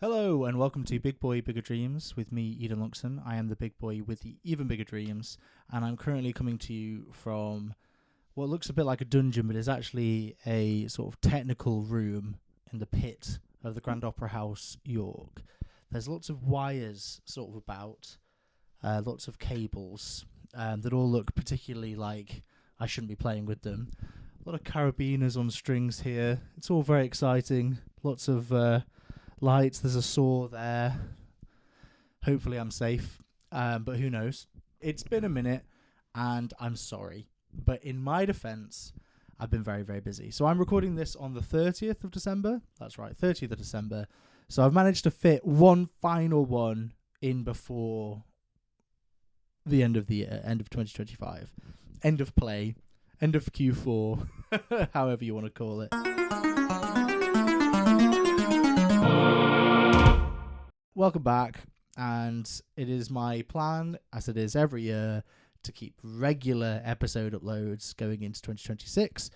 Hello and welcome to Big Boy Bigger Dreams with me, Eden Lunkson. I am the big boy with the even bigger dreams, and I'm currently coming to you from what looks a bit like a dungeon, but is actually a sort of technical room in the pit of the Grand Opera House, York. There's lots of wires sort of about, lots of cables that all look particularly like I shouldn't be playing with them. A lot of carabiners on strings here. It's all very exciting. Lots of lights, there's a saw there. Hopefully I'm safe, but who knows. It's been a minute and I'm sorry, but in my defense, I've been very, very busy. So I'm recording this on the 30th of December. That's right, 30th of December. So I've managed to fit one final one in before the end of the year, end of 2025. End of play, end of Q4, however you want to call it. Welcome back, and it is my plan, as it is every year, to keep regular episode uploads going into 2026.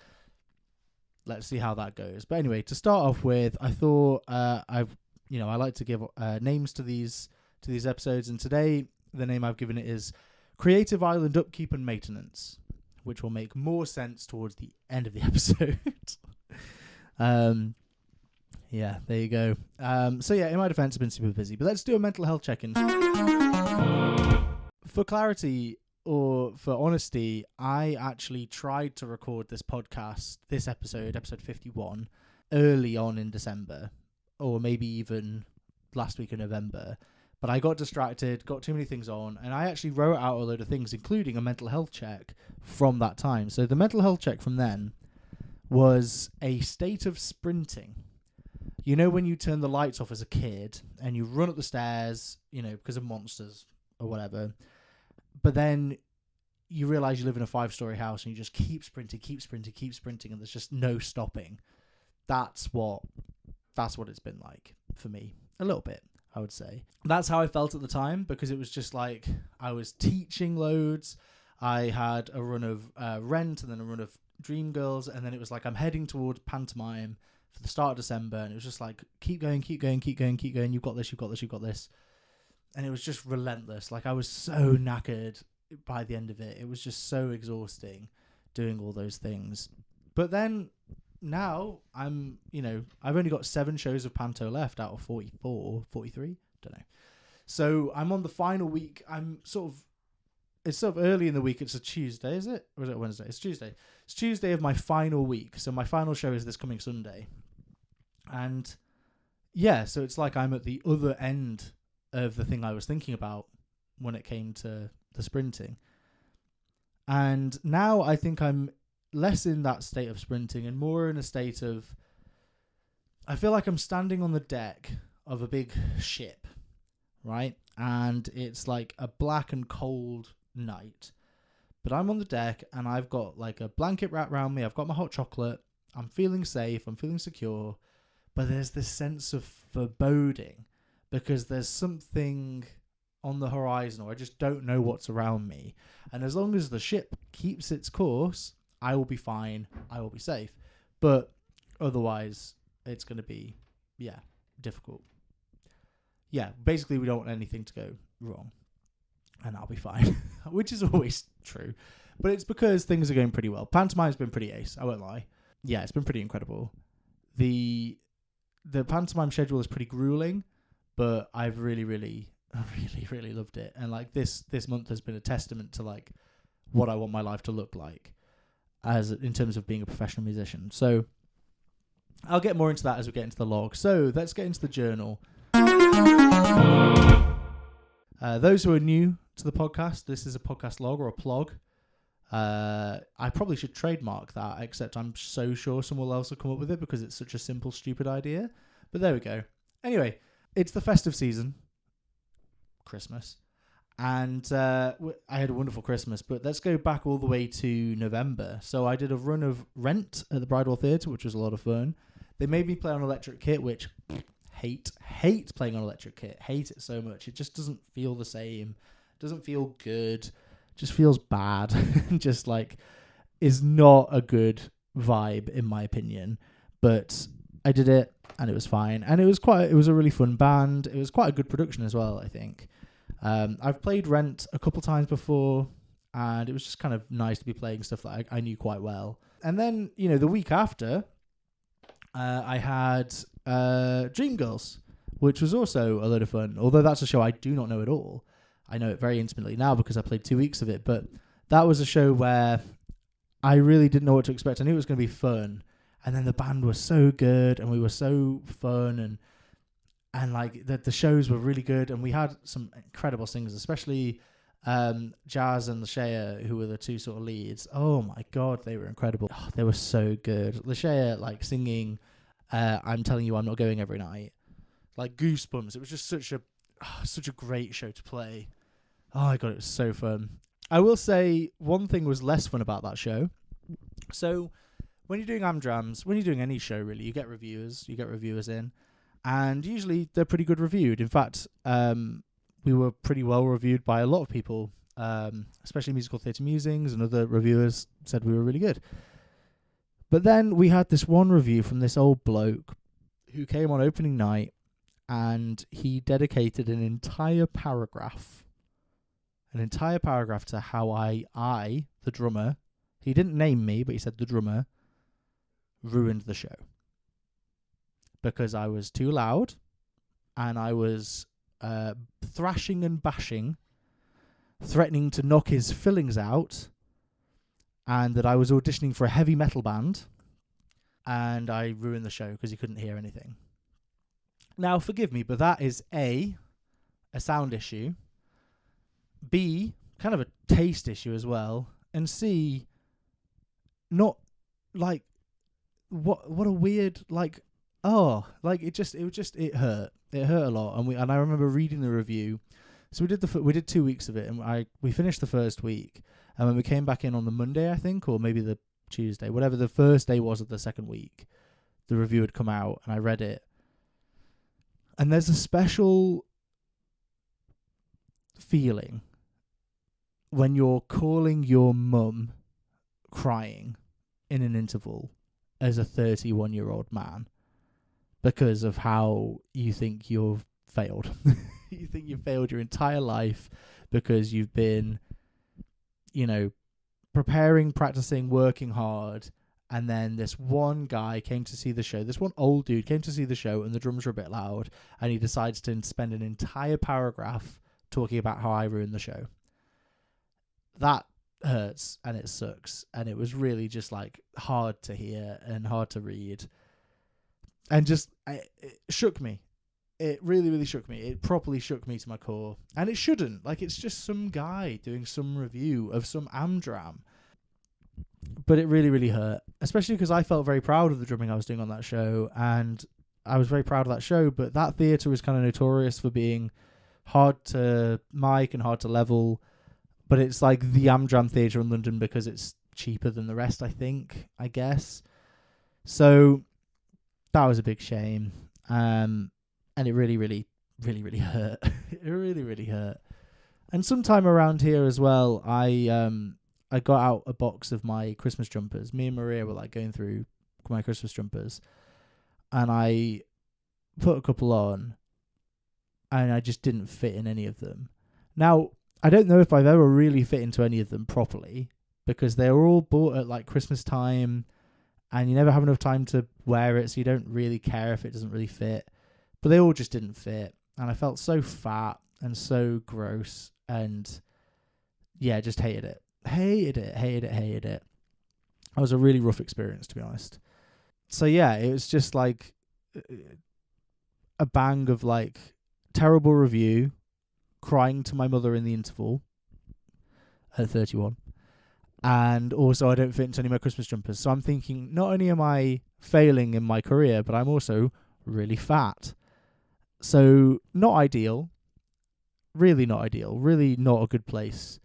Let's see how that goes. But anyway, to start off with, I thought I like to give names to these episodes, and today the name I've given it is Creative Island Upkeep and Maintenance, which will make more sense towards the end of the episode. Yeah, there you go. So yeah, in my defense, I've been super busy. But let's do a mental health check-in. For clarity, or for honesty, I actually tried to record this podcast, this episode 51, early on in December, or maybe even last week in November. But I got distracted, got too many things on, and I actually wrote out a load of things, including a mental health check from that time. So the mental health check from then was a state of sprinting. You know when you turn the lights off as a kid and you run up the stairs, because of monsters or whatever, but then you realise you live in a 5-story house and you just keep sprinting, and there's just no stopping. That's what it's been like for me. A little bit, I would say. That's how I felt at the time, because it was just like I was teaching loads. I had a run of Rent and then a run of Dreamgirls, and then it was like I'm heading towards pantomime for the start of December, and it was just like, keep going. You've got this. And it was just relentless. Like, I was so knackered by the end of it. It was just so exhausting doing all those things. But then now I've only got 7 shows of Panto left out of 44, 43, don't know. So I'm on the final week. It's sort of early in the week. It's a Tuesday, is it? Or is it Wednesday? It's Tuesday. It's Tuesday of my final week. So my final show is this coming Sunday. And yeah, so it's like I'm at the other end of the thing I was thinking about when it came to the sprinting. And now I think I'm less in that state of sprinting and more in a state of, I feel like I'm standing on the deck of a big ship, right? And it's like a black and cold night, but I'm on the deck and I've got like a blanket wrapped around me. I've got my hot chocolate. I'm feeling safe. I'm feeling secure. But there's this sense of foreboding because there's something on the horizon, or I just don't know what's around me. And as long as the ship keeps its course, I will be fine. I will be safe. But otherwise, it's going to be, difficult. Yeah, basically, we don't want anything to go wrong. And I'll be fine, which is always true. But it's because things are going pretty well. Pantomime's been pretty ace, I won't lie. Yeah, it's been pretty incredible. The pantomime schedule is pretty grueling, but I've really, really, really, really loved it. And like this month has been a testament to like what I want my life to look like as in terms of being a professional musician. So I'll get more into that as we get into the log. So let's get into the journal. Those who are new to the podcast, this is a podcast log or a plog. I probably should trademark that, except I'm so sure someone else will come up with it because it's such a simple, stupid idea. But there we go. Anyway, it's the festive season, Christmas, and I had a wonderful Christmas. But let's go back all the way to November. So I did a run of Rent at the Bridewell Theatre, which was a lot of fun. They made me play on electric kit, which hate playing on electric kit. Hate it so much. It just doesn't feel the same. Doesn't feel good. Just feels bad. Just like is not a good vibe in my opinion. But I did it, and it was fine. And it was a really fun band. It was quite a good production as well, I think. I've played Rent a couple times before, and it was just kind of nice to be playing stuff that I knew quite well. And then, the week after, I had Dreamgirls, which was also a lot of fun. Although that's a show I do not know at all. I know it very intimately now because I played 2 weeks of it. But that was a show where I really didn't know what to expect. I knew it was going to be fun. And then the band was so good, and we were so fun, and like the shows were really good, and we had some incredible singers, especially Jazz and Lashea, who were the two sort of leads. Oh my god, they were incredible. Oh, they were so good. Lashea like singing I'm Telling You I'm Not Going every night. Like goosebumps. It was just such a great show to play. Oh my god, it was so fun. I will say one thing was less fun about that show. So when you're doing Amdrams, when you're doing any show really, you get reviewers in, and usually they're pretty good reviewed. In fact, we were pretty well reviewed by a lot of people, especially Musical Theatre Musings, and other reviewers said we were really good. But then we had this one review from this old bloke who came on opening night, and he dedicated an entire paragraph to how I, the drummer, he didn't name me, but he said the drummer, ruined the show. Because I was too loud, and I was thrashing and bashing, threatening to knock his fillings out, and that I was auditioning for a heavy metal band, and I ruined the show because he couldn't hear anything. Now, forgive me, but that is A, a sound issue, B, kind of a taste issue as well, and C, not like what a weird like it hurt. It hurt a lot, and I remember reading the review. So we did 2 weeks of it, and we finished the first week, and when we came back in on the Monday, I think, or maybe the Tuesday, whatever the first day was of the second week, the review had come out, and I read it. And there's a special feeling when you're calling your mum crying in an interval as a 31-year-old man because of how you think you've failed. You think you've failed your entire life because you've been, preparing, practicing, working hard, and then this one guy came to see the show. This one old dude came to see the show, and the drums were a bit loud, and he decides to spend an entire paragraph talking about how I ruined the show. That hurts, and it sucks, and it was really just like hard to hear and hard to read, and just it shook me. It really, really shook me. It properly shook me to my core, and it shouldn't. Like, it's just some guy doing some review of some Amdram, but it really, really hurt, especially because I felt very proud of the drumming I was doing on that show, and I was very proud of that show. But that theatre was kind of notorious for being hard to mic and hard to level. But it's like the Amdram Theatre in London because it's cheaper than the rest, I guess. So that was a big shame. And it really, really, really, really hurt. It really, really hurt. And sometime around here as well, I got out a box of my Christmas jumpers. Me and Maria were like going through my Christmas jumpers, and I put a couple on, and I just didn't fit in any of them. Now, I don't know if I've ever really fit into any of them properly, because they were all bought at like Christmas time, and you never have enough time to wear it, so you don't really care if it doesn't really fit. But they all just didn't fit, and I felt so fat and so gross, and yeah, just hated it. Hated it. It was a really rough experience, to be honest. So yeah, it was just like a bang of like terrible review, crying to my mother in the interval at 31, and also I don't fit into any of my Christmas jumpers. So I'm thinking, not only am I failing in my career, but I'm also really fat. So not ideal, really not ideal, really not a good place.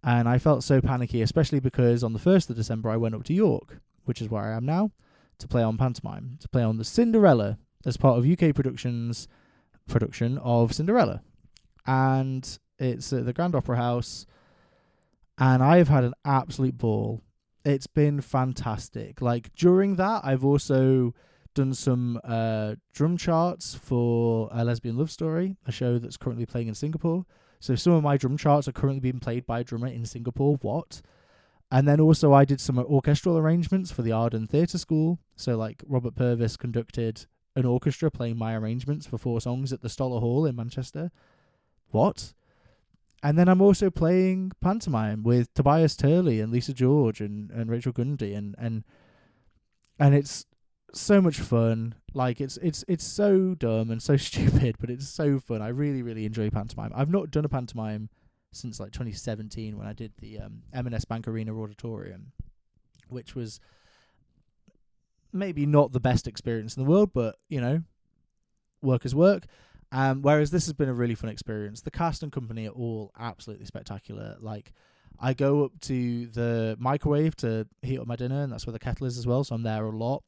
And I felt so panicky, especially because on the 1st of December I went up to York, which is where I am now, to play on pantomime, to play on the Cinderella as part of UK Productions' production of Cinderella. And it's at the Grand Opera House, and I've had an absolute ball. It's been fantastic. Like, during that, I've also done some drum charts for A Lesbian Love Story, a show that's currently playing in Singapore. So some of my drum charts are currently being played by a drummer in Singapore. What? And then also I did some orchestral arrangements for the Arden Theatre School. So like Robert Purvis conducted an orchestra playing my arrangements for 4 songs at the Stoller Hall in Manchester. What? And then I'm also playing pantomime with Tobias Turley and Lisa George and Rachel Gundy and it's so much fun. Like it's so dumb and so stupid, but it's so fun. I really, really enjoy pantomime. I've not done a pantomime since like 2017 when I did the M&S Bank Arena Auditorium, which was maybe not the best experience in the world, but you know, work is work. Whereas this has been a really fun experience. The cast and company are all absolutely spectacular. Like, I go up to the microwave to heat up my dinner, and that's where the kettle is as well, so I'm there a lot.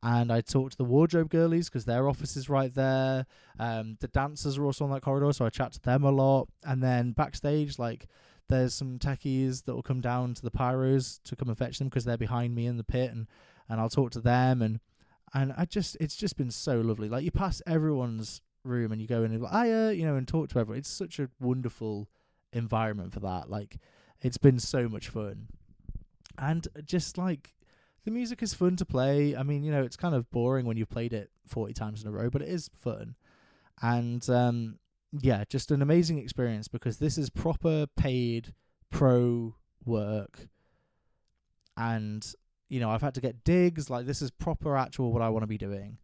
And I talk to the wardrobe girlies because their office is right there. The dancers are also on that corridor, so I chat to them a lot. And then backstage, like, there's some techies that will come down to the pyros to come and fetch them because they're behind me in the pit, and I'll talk to them. And it's just been so lovely. Like, you pass everyone's room and you go in and like, you know, and talk to everyone. It's such a wonderful environment for that. Like, it's been so much fun. And just like, the music is fun to play. I mean, you know, it's kind of boring when you've played it 40 times in a row, but it is fun. And yeah, just an amazing experience because this is proper paid pro work. And, you know, I've had to get digs. Like, this is proper actual what I want to be doing.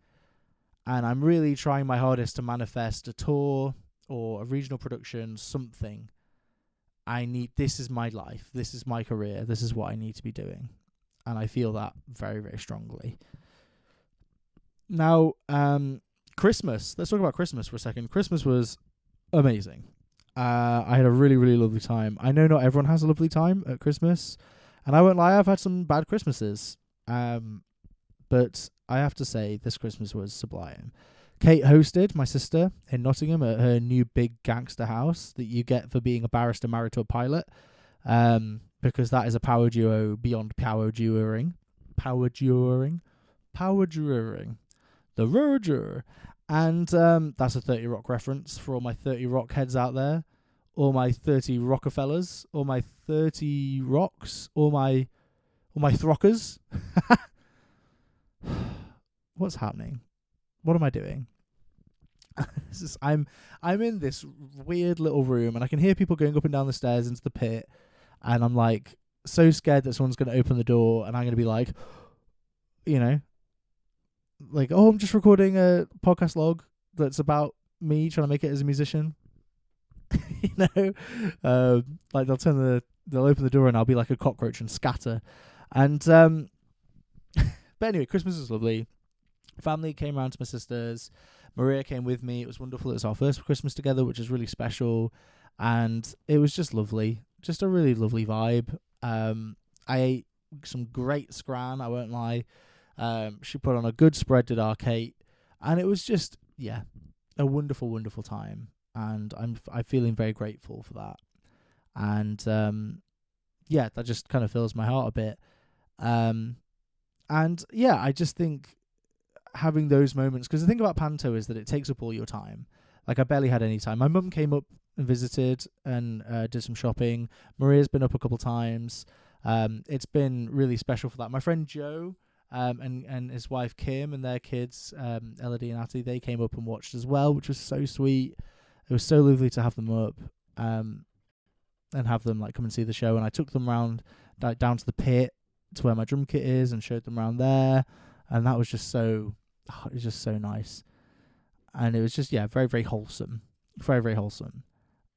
And I'm really trying my hardest to manifest a tour or a regional production, something. This is my life. This is my career. This is what I need to be doing. And I feel that very, very strongly. Now, Christmas. Let's talk about Christmas for a second. Christmas was amazing. I had a really, really lovely time. I know not everyone has a lovely time at Christmas. And I won't lie, I've had some bad Christmases. But I have to say, this Christmas was sublime. Kate hosted, my sister, in Nottingham at her new big gangster house that you get for being a barrister married to a pilot. Because that is a power duo beyond power duoing. Power duoing. The Roger. And that's a 30 Rock reference for all my 30 Rock heads out there. All my 30 Rockefellers. All my 30 Rocks. All my Throckers. What's happening? What am I doing? I'm in this weird little room and I can hear people going up and down the stairs into the pit, and I'm like so scared that someone's going to open the door and I'm going to be like, you know, like, oh, I'm just recording a podcast log that's about me trying to make it as a musician. You know, like they'll open the door and I'll be like a cockroach and scatter. And but anyway, Christmas was lovely. Family came around to my sister's. Maria came with me. It was wonderful. It was our first Christmas together, which is really special. And it was just lovely. Just a really lovely vibe. I ate some great scran, I won't lie. She put on a good spread, did our Kate. And it was just, yeah, a wonderful, wonderful time. And I'm feeling very grateful for that. And, yeah, that just kind of fills my heart a bit. And, yeah, I just think having those moments, because the thing about Panto is that it takes up all your time. Like, I barely had any time. My mum came up and visited and did some shopping. Maria's been up a couple times. It's been really special for that. My friend Joe and his wife Kim and their kids, Elodie and Atty, they came up and watched as well, which was so sweet. It was so lovely to have them up and have them like come and see the show. And I took them round like down to the pit to where my drum kit is and showed them around there. And that was just so, it was just so nice. And it was just, yeah, very, very wholesome. Very, very wholesome.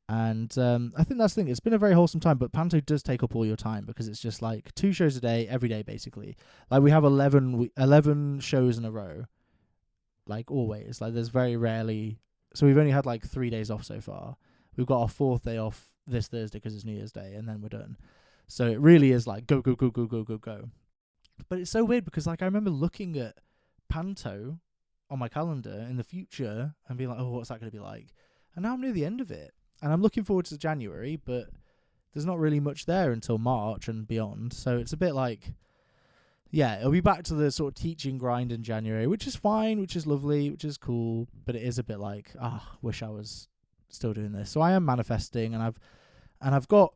And I think that's the thing. It's been a very wholesome time, but Panto does take up all your time because it's just like 2 shows a day, every day, basically. Like, we have 11 shows in a row. Like, always. Like, there's very rarely... So we've only had, like, 3 days off so far. We've got our 4th day off this Thursday because it's New Year's Day, and then we're done. So it really is like, go, go, go, go, go, go, go. But it's so weird because, like, I remember looking at Panto on my calendar in the future and being like, oh, what's that going to be like? And now I'm near the end of it. And I'm looking forward to January, but there's not really much there until March and beyond. So it's a bit like, yeah, it'll be back to the sort of teaching grind in January, which is fine, which is lovely, which is cool, but it is a bit like, wish I was still doing this. So I am manifesting, and I've got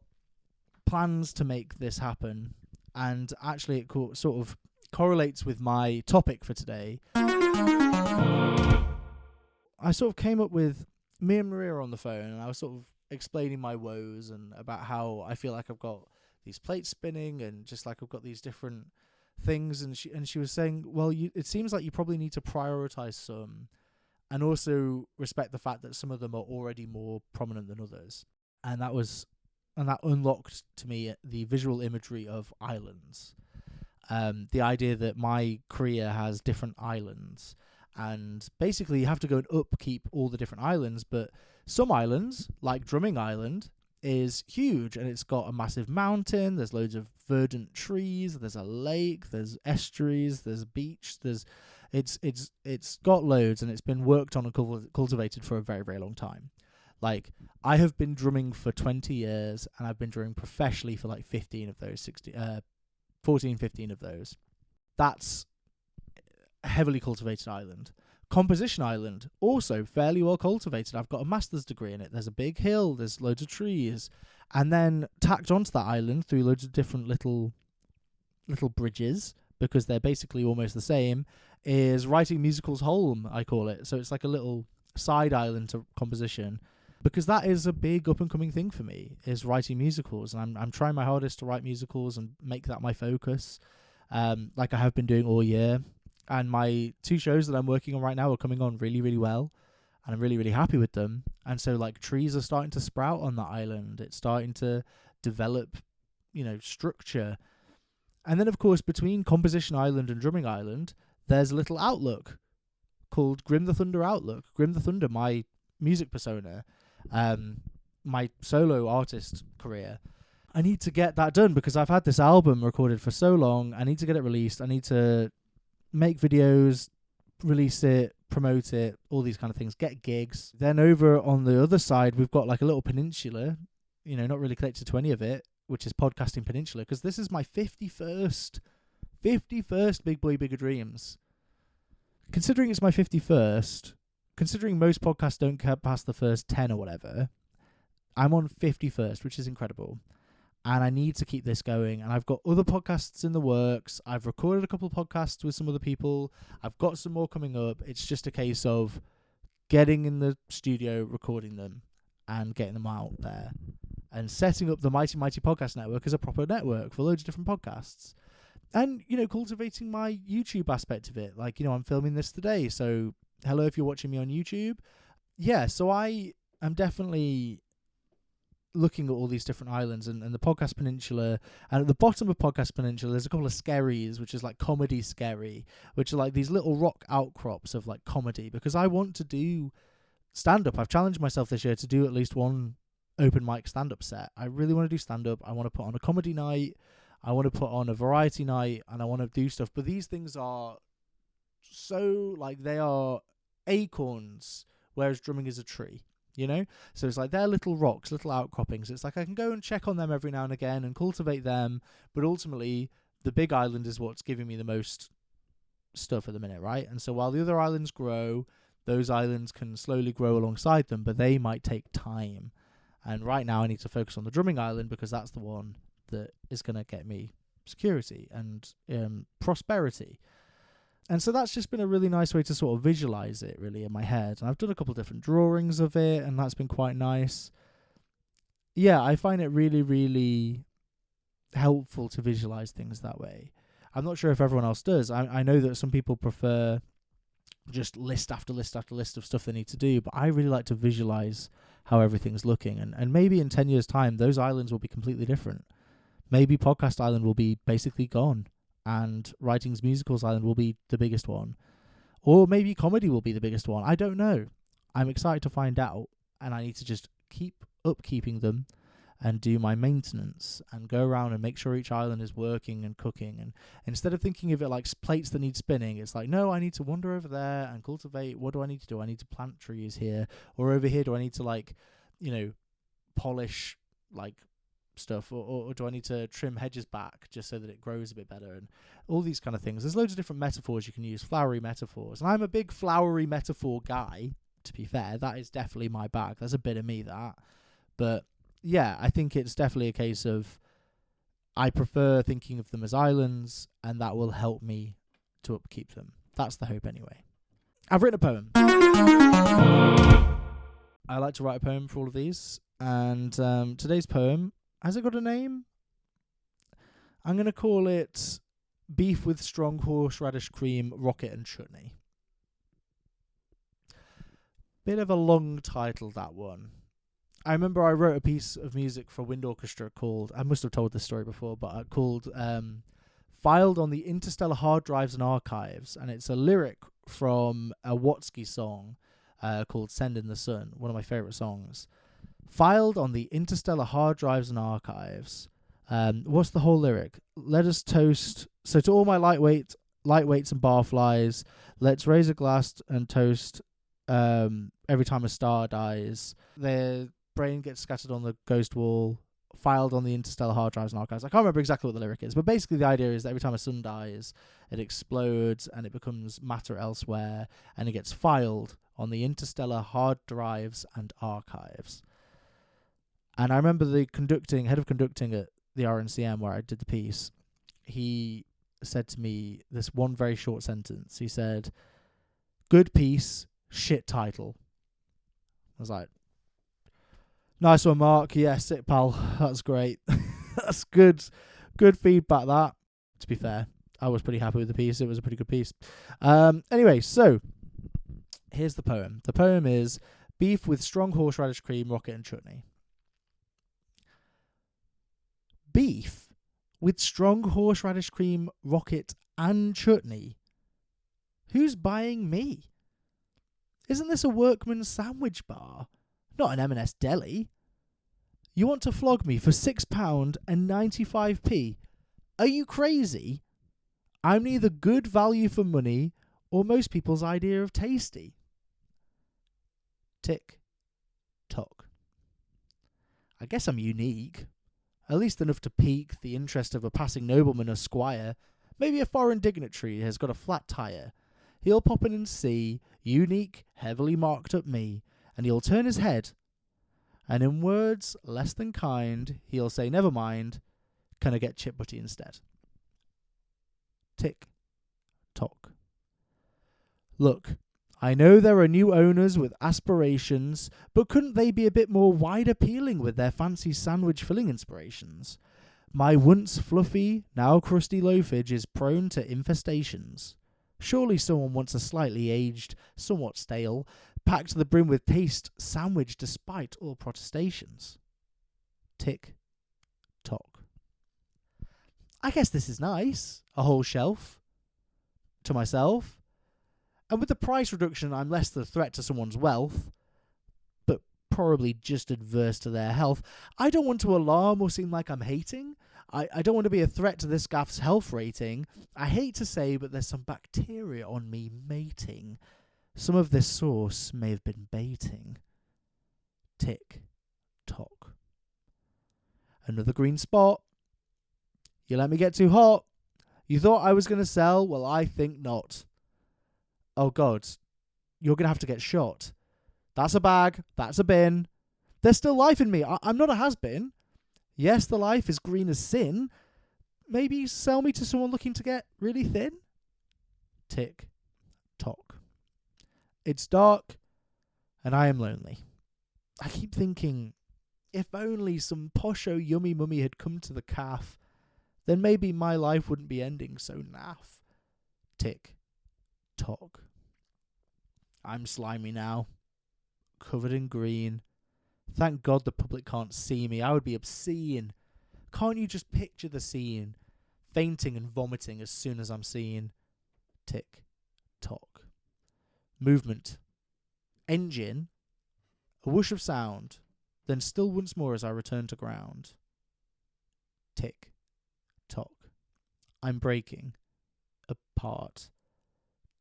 plans to make this happen, and actually it sort of correlates with my topic for today. I sort of came up with me and Maria on the phone, and I was sort of explaining my woes and about how I feel like I've got these plates spinning and just like I've got these different things, and she was saying, well, it seems like you probably need to prioritize some and also respect the fact that some of them are already more prominent than others. And that unlocked to me the visual imagery of islands. The idea that my career has different islands, and basically you have to go and upkeep all the different islands, but some islands, like Drumming Island, is huge, and it's got a massive mountain, there's loads of verdant trees, there's a lake, there's estuaries, there's a beach, it's got loads, and it's been worked on and cultivated for a very, very long time. Like, I have been drumming for 20 years, and I've been drumming professionally for like 15 of those, 14, 15 of those. That's a heavily cultivated island. Composition Island, also fairly well cultivated. I've got a master's degree in it. There's a big hill, there's loads of trees. And then tacked onto that island through loads of different little bridges, because they're basically almost the same, is Writing Musicals Holm, I call it. So it's like a little side island to composition, because that is a big up-and-coming thing for me, is writing musicals. And I'm trying my hardest to write musicals and make that my focus, like I have been doing all year. And my 2 shows that I'm working on right now are coming on really, really well. And I'm really, really happy with them. And so, like, trees are starting to sprout on that island. It's starting to develop, structure. And then, of course, between Composition Island and Drumming Island, there's a little outlook called Grim the Thunder Outlook. Grim the Thunder, my music persona, my solo artist career. I need to get that done because I've had this album recorded for so long. I need to get it released. I need to make videos, release it, promote it, all these kind of things, get gigs. Then over on the other side, we've got like a little peninsula, not really connected to any of it, which is Podcasting Peninsula, because this is my 51st Big Boy Bigger Dreams. Considering it's my 51st, considering most podcasts don't get past the first 10 or whatever, I'm on 51st, which is incredible. And I need to keep this going. And I've got other podcasts in the works. I've recorded a couple of podcasts with some other people. I've got some more coming up. It's just a case of getting in the studio, recording them, and getting them out there. And setting up the Mighty Mighty Podcast Network as a proper network for loads of different podcasts. And, cultivating my YouTube aspect of it. Like, I'm filming this today. So, hello if you're watching me on YouTube. Yeah, so I am definitely looking at all these different islands and the Podcast Peninsula, and at the bottom of Podcast Peninsula there's a couple of skerries, which is like comedy skerry, which are like these little rock outcrops of like comedy, because I want to do stand-up. I've challenged myself this year to do at least one open mic stand-up set. I really want to do stand-up. I want to put on a comedy night, I want to put on a variety night, and I want to do stuff. But these things are so like, they are acorns, whereas drumming is a tree. So it's like they're little rocks, little outcroppings. It's like I can go and check on them every now and again and cultivate them, but ultimately the big island is what's giving me the most stuff at the minute, right? And so while the other islands grow, those islands can slowly grow alongside them, but they might take time. And right now I need to focus on the Drumming Island, because that's the one that is going to get me security and prosperity. And so that's just been a really nice way to sort of visualize it, really, in my head. And I've done a couple of different drawings of it, and that's been quite nice. Yeah, I find it really, really helpful to visualize things that way. I'm not sure if everyone else does. I know that some people prefer just list after list after list of stuff they need to do, but I really like to visualize how everything's looking. And maybe in 10 years' time, those islands will be completely different. Maybe Podcast Island will be basically gone, and Writing's Musicals Island will be the biggest one. Or maybe comedy will be the biggest one. I don't know. I'm excited to find out, and I need to just keep upkeeping them and do my maintenance and go around and make sure each island is working and cooking. And instead of thinking of it like plates that need spinning, it's like, no, I need to wander over there and cultivate. What do I need to do? I need to plant trees here. Or over here, do I need to polish stuff, or do I need to trim hedges back just so that it grows a bit better, and all these kind of things. There's loads of different metaphors you can use, flowery metaphors, and I'm a big flowery metaphor guy, to be fair. That is definitely my bag. There's a bit of me that. But yeah, I think it's definitely a case of I prefer thinking of them as islands, and that will help me to upkeep them. That's the hope anyway. I've written a poem. I like to write a poem for all of these, and today's poem, has it got a name? I'm going to call it Beef with Strong Horseradish Cream, Rocket and Chutney. Bit of a long title, that one. I remember I wrote a piece of music for wind orchestra called, I must have told this story before, but called Filed on the Interstellar Hard Drives and Archives, and it's a lyric from a Watsky song called Send in the Sun, one of my favourite songs. Filed on the Interstellar Hard Drives and Archives. What's the whole lyric? Let us toast. So to all my lightweights and barflies, let's raise a glass and toast every time a star dies. Their brain gets scattered on the ghost wall, filed on the interstellar hard drives and archives. I can't remember exactly what the lyric is, but basically the idea is that every time a sun dies, it explodes and it becomes matter elsewhere, and it gets filed on the interstellar hard drives and archives. And I remember the head of conducting at the RNCM where I did the piece, he said to me this one very short sentence. He said, "Good piece, shit title." I was like, "Nice one, Mark. Yeah, sit, pal. That's great." That's good feedback, that. To be fair, I was pretty happy with the piece. It was a pretty good piece. Anyway, so here's the poem. The poem is Beef with Strong Horseradish Cream, Rocket and Chutney. Beef with strong horseradish cream, rocket and chutney? Who's buying me? Isn't this a workman's sandwich bar? Not an M&S deli. You want to flog me for £6 and 95p? Are you crazy? I'm neither good value for money or most people's idea of tasty. Tick tock. I guess I'm unique. At least enough to pique the interest of a passing nobleman or squire. Maybe a foreign dignitary has got a flat tyre. He'll pop in and see unique, heavily marked up me, and he'll turn his head, and in words less than kind, he'll say, "Never mind, can I get chip butty instead?" Tick tock. Look, I know there are new owners with aspirations, but couldn't they be a bit more wide appealing with their fancy sandwich filling inspirations? My once fluffy, now crusty loafage is prone to infestations. Surely someone wants a slightly aged, somewhat stale, packed to the brim with taste sandwich despite all protestations. Tick tock. I guess this is nice. A whole shelf. To myself. And with the price reduction, I'm less the threat to someone's wealth, but probably just adverse to their health. I don't want to alarm or seem like I'm hating. I don't want to be a threat to this gaff's health rating. I hate to say, but there's some bacteria on me mating. Some of this sauce may have been baiting. Tick tock. Another green spot. You let me get too hot. You thought I was going to sell? Well, I think not. Oh God, you're going to have to get shot. That's a bag. That's a bin. There's still life in me. I'm not a has-been. Yes, the life is green as sin. Maybe sell me to someone looking to get really thin? Tick tock. It's dark and I am lonely. I keep thinking, if only some posho yummy mummy had come to the calf, then maybe my life wouldn't be ending so naff. Tick tock. I'm slimy now, covered in green. Thank God the public can't see me. I would be obscene. Can't you just picture the scene? Fainting and vomiting as soon as I'm seen. Tick tock. Movement. Engine. A whoosh of sound. Then still once more as I return to ground. Tick tock. I'm breaking. Apart.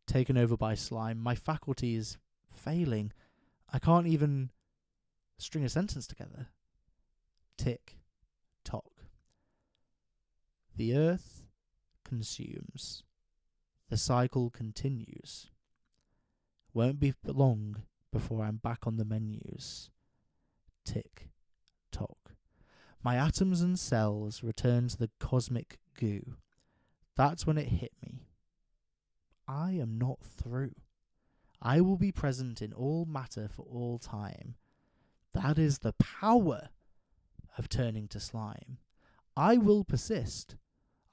Taken over by slime. My faculty is failing. I can't even string a sentence together. Tick The earth consumes. The cycle continues. Won't be long before I'm back on the menus. Tick tock. My atoms and cells return to the cosmic goo. That's when it hit me. I am not through. I will be present in all matter for all time. That is the power of turning to slime. I will persist.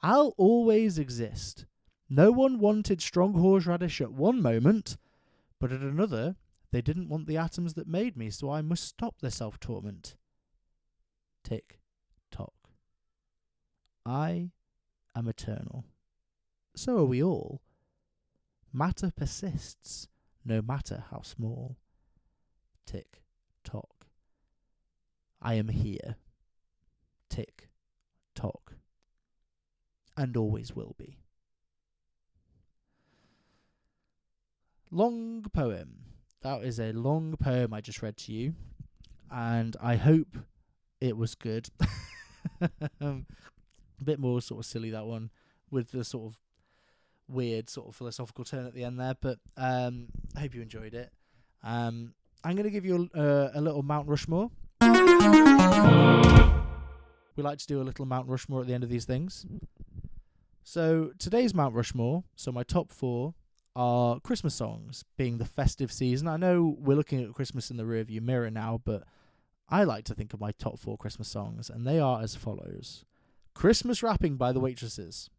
I'll always exist. No one wanted strong horseradish at one moment, but at another, they didn't want the atoms that made me, so I must stop their self-torment. Tick tock. I am eternal. So are we all. Matter persists, no matter how small. Tick tock. I am here. Tick tock. And always will be. Long poem. That is a long poem I just read to you, and I hope it was good. A bit more sort of silly, that one, with the sort of weird sort of philosophical turn at the end there, but I hope you enjoyed it. I'm going to give you a little Mount Rushmore. We like to do a little Mount Rushmore at the end of these things. So today's Mount Rushmore, so my top 4 are Christmas songs, being the festive season. I know we're looking at Christmas in the rearview mirror now, but I like to think of my top 4 Christmas songs, and they are as follows. Christmas Wrapping by the Waitresses.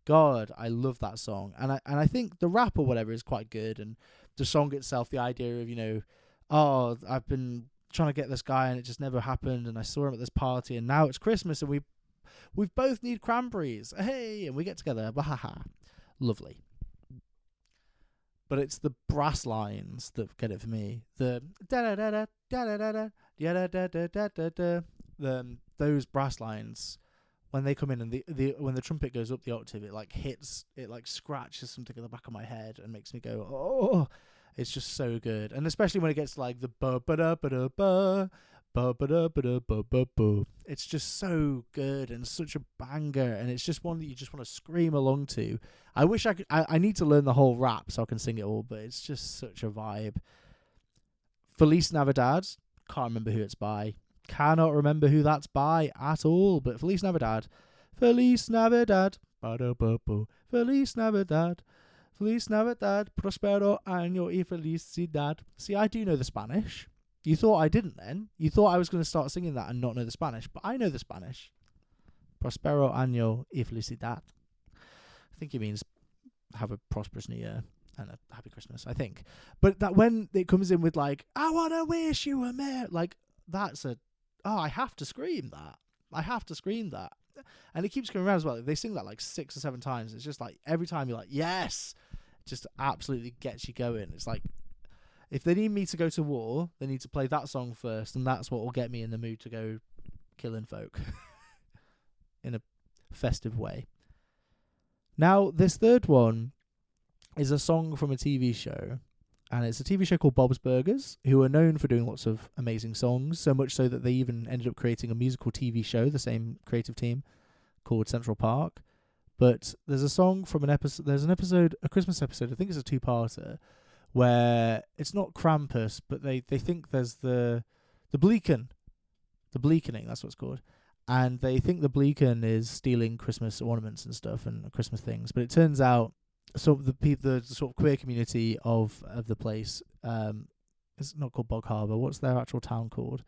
God, I love that song. And I think the rap or whatever is quite good, and the song itself, the idea of, you know, oh, I've been trying to get this guy and it just never happened, and I saw him at this party, and now it's Christmas and we both need cranberries. Hey, and we get together. Bahaha. Lovely. But it's the brass lines that get it for me. The da da da da da da da da da da da da da. Those brass lines, when they come in and the when the trumpet goes up the octave, it like hits, it like scratches something at the back of my head and makes me go, oh, it's just so good. And especially when it gets to like the ba ba da ba da ba ba ba da ba da ba ba ba. It's just so good and such a banger, and it's just one that you just want to scream along to. I wish I could. I need to learn the whole rap so I can sing it all, but it's just such a vibe. Feliz Navidad. Can't remember who it's by. Cannot remember who that's by at all, but Feliz Navidad. Feliz Navidad. Ba-da-ba-bo. Feliz Navidad. Feliz Navidad. Prospero año y felicidad. See, I do know the Spanish. You thought I didn't then. You thought I was going to start singing that and not know the Spanish, but I know the Spanish. Prospero año y felicidad. I think it means have a prosperous new year and a happy Christmas, I think. But that when it comes in with like, I want to wish you a merry, like, that's a, oh, I have to scream that. I have to scream that. And it keeps coming around as well. They sing that like 6 or 7 times. It's just like every time you're like, yes, it just absolutely gets you going. It's like, if they need me to go to war, they need to play that song first, and that's what will get me in the mood to go killing folk in a festive way. Now, this third one is a song from a TV show, and it's a TV show called Bob's Burgers, who are known for doing lots of amazing songs, so much so that they even ended up creating a musical TV show, the same creative team, called Central Park. But there's a song from an episode, a Christmas episode, I think it's a 2-parter, where it's not Krampus, but they think there's the Bleaken. The Bleakening, that's what it's called. And they think the Bleaken is stealing Christmas ornaments and stuff and Christmas things. But it turns out sort of the sort of queer community of the place, it's not called Bog Harbour. What's their actual town called?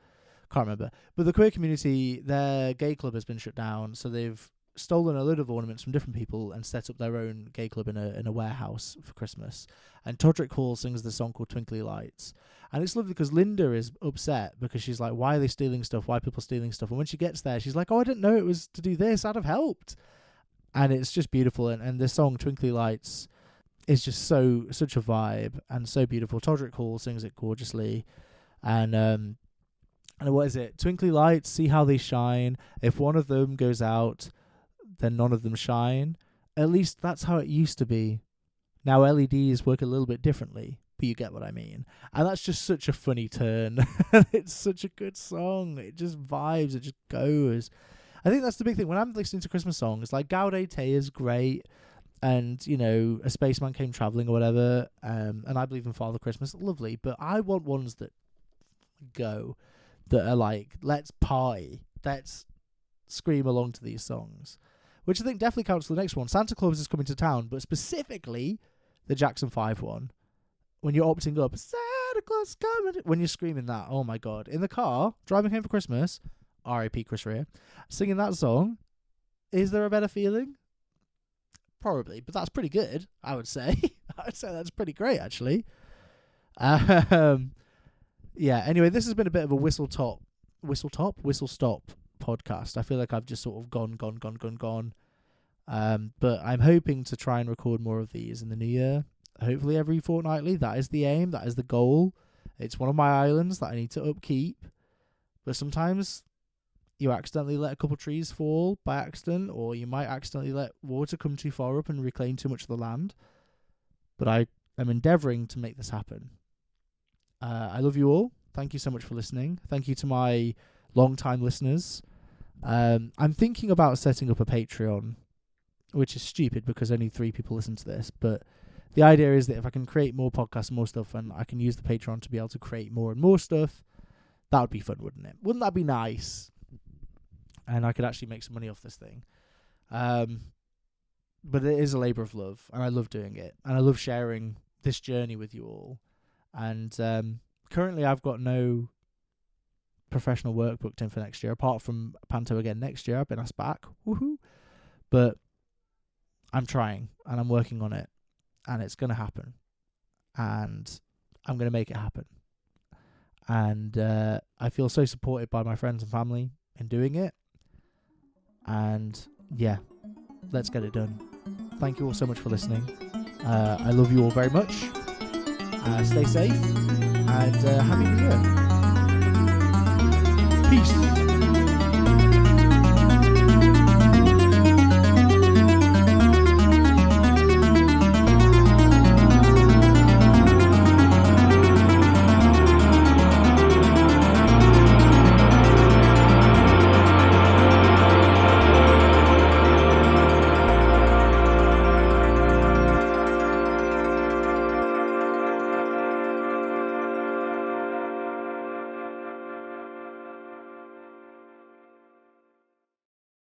Can't remember. But the queer community, their gay club has been shut down, so they've stolen a load of ornaments from different people and set up their own gay club in a warehouse for Christmas. And Todrick Hall sings the song called Twinkly Lights. And it's lovely because Linda is upset because she's like, why are they stealing stuff? Why are people stealing stuff? And when she gets there, she's like, oh, I didn't know it was to do this. I'd have helped. And it's just beautiful. And this song, Twinkly Lights, is just such a vibe and so beautiful. Todrick Hall sings it gorgeously. And what is it? Twinkly lights, see how they shine. If one of them goes out, then none of them shine. At least that's how it used to be. Now LEDs work a little bit differently, but you get what I mean. And that's just such a funny turn. It's such a good song. It just vibes. It just goes. I think that's the big thing. When I'm listening to Christmas songs, like Gaudete is great, and, you know, A Spaceman Came Travelling or whatever, and I Believe in Father Christmas, lovely. But I want ones that go, that are like, let's party, let's scream along to these songs, which I think definitely counts for the next one. Santa Claus is Coming to Town, but specifically the Jackson 5 one. When you're opting up, Santa Claus is coming, when you're screaming that, oh my God. In the car, driving home for Christmas, R.I.P. Chris Rea, singing that song, is there a better feeling? Probably, but that's pretty good, I would say. I would say that's pretty great, actually. Yeah, anyway, this has been a bit of a whistle-stop podcast. I feel like I've just sort of gone. But I'm hoping to try and record more of these in the new year. Hopefully every fortnightly. That is the aim. That is the goal. It's one of my islands that I need to upkeep. But sometimes you accidentally let a couple trees fall by accident, or you might accidentally let water come too far up and reclaim too much of the land. But I am endeavouring to make this happen. I love you all. Thank you so much for listening. Thank you to my long-time listeners. I'm thinking about setting up a Patreon, which is stupid because only 3 people listen to this. But the idea is that if I can create more podcasts and more stuff, and I can use the Patreon to be able to create more and more stuff, that would be fun, wouldn't it? Wouldn't that be nice? And I could actually make some money off this thing. But it is a labour of love, and I love doing it. And I love sharing this journey with you all. And currently I've got no professional work booked in for next year, apart from Panto again next year. I've been asked back. Woohoo! But I'm trying, and I'm working on it. And it's going to happen. And I'm going to make it happen. And I feel so supported by my friends and family in doing it. And yeah, let's get it done. Thank you all so much for listening. I love you all very much. Stay safe. And Happy New Year. Peace.